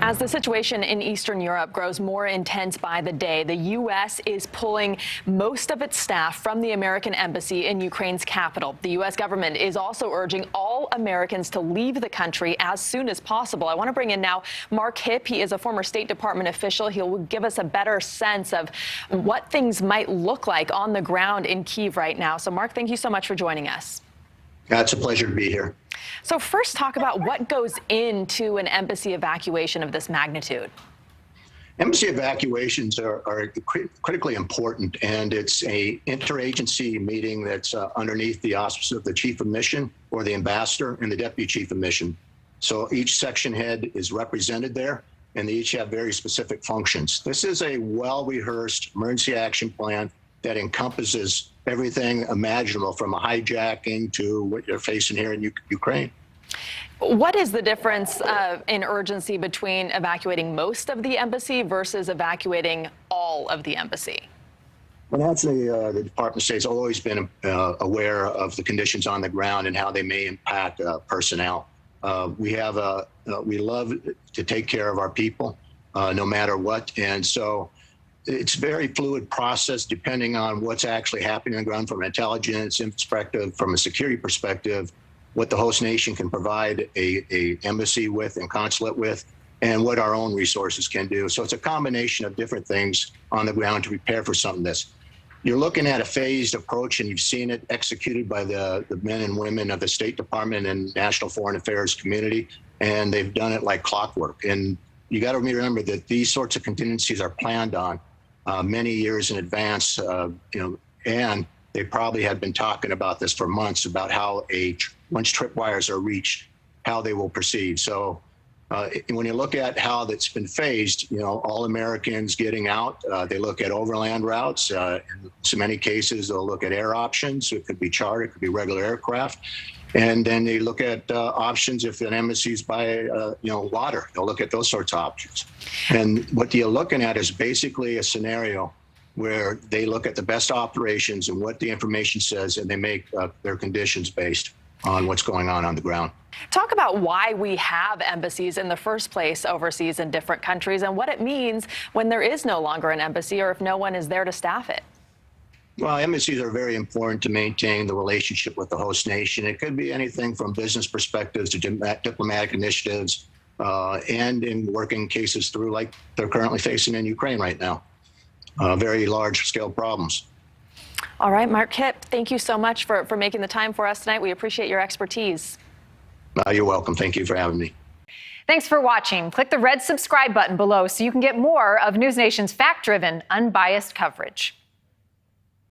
As the situation in Eastern Europe grows more intense by the day, the U.S. is pulling most of its staff from the American embassy in Ukraine's capital. The U.S. government is also urging all Americans to leave the country as soon as possible. I want to bring in now Mark Hipp. He is a former State Department official. He'll give us a better sense of what things might look like on the ground in Kyiv right now. So, Mark, thank you so much for joining us. It's a pleasure to be here. So first, talk about what goes into an embassy evacuation of this magnitude. Embassy evacuations are critically important, and it's a interagency meeting that's underneath the auspices of the chief of mission or the ambassador and the deputy chief of mission. So each section head is represented there, and they each have very specific functions. This is a well-rehearsed emergency action plan that encompasses everything imaginable, from a hijacking to what you're facing here in Ukraine. What is the difference in urgency between evacuating most of the embassy versus evacuating all of the embassy? Well, that's the Department of State has always been aware of the conditions on the ground and how they may impact personnel. We love to take care of our people no matter what, and so it's a very fluid process depending on what's actually happening on the ground from an intelligence perspective, from a security perspective, what the host nation can provide a embassy with and consulate with, and what our own resources can do. So it's a combination of different things on the ground to prepare for something like this. You're looking at a phased approach, and you've seen it executed by the men and women of the State Department and National Foreign Affairs community, and they've done it like clockwork. And you got to remember that these sorts of contingencies are planned on many years in advance, and they probably had been talking about this for months, about how once tripwires are reached, how they will proceed. So when you look at how that's been phased, all Americans getting out, they look at overland routes. In so many cases, they'll look at air options. It could be charter, it could be regular aircraft. And then they look at options if an embassy's by, water. They'll look at those sorts of options. And what you're looking at is basically a scenario where they look at the best operations and what the information says, and they make their conditions based on what's going on the ground. Talk about why we have embassies in the first place overseas in different countries, and what it means when there is no longer an embassy or if no one is there to staff it. Well, embassies are very important to maintain the relationship with the host nation. It could be anything from business perspectives to diplomatic initiatives, and in working cases through like they're currently facing in Ukraine right now. Very large-scale problems. All right, Mark Hipp, thank you so much for making the time for us tonight. We appreciate your expertise. You're welcome. Thank you for having me. Thanks for watching. Click the red subscribe button below so you can get more of NewsNation's fact-driven, unbiased coverage.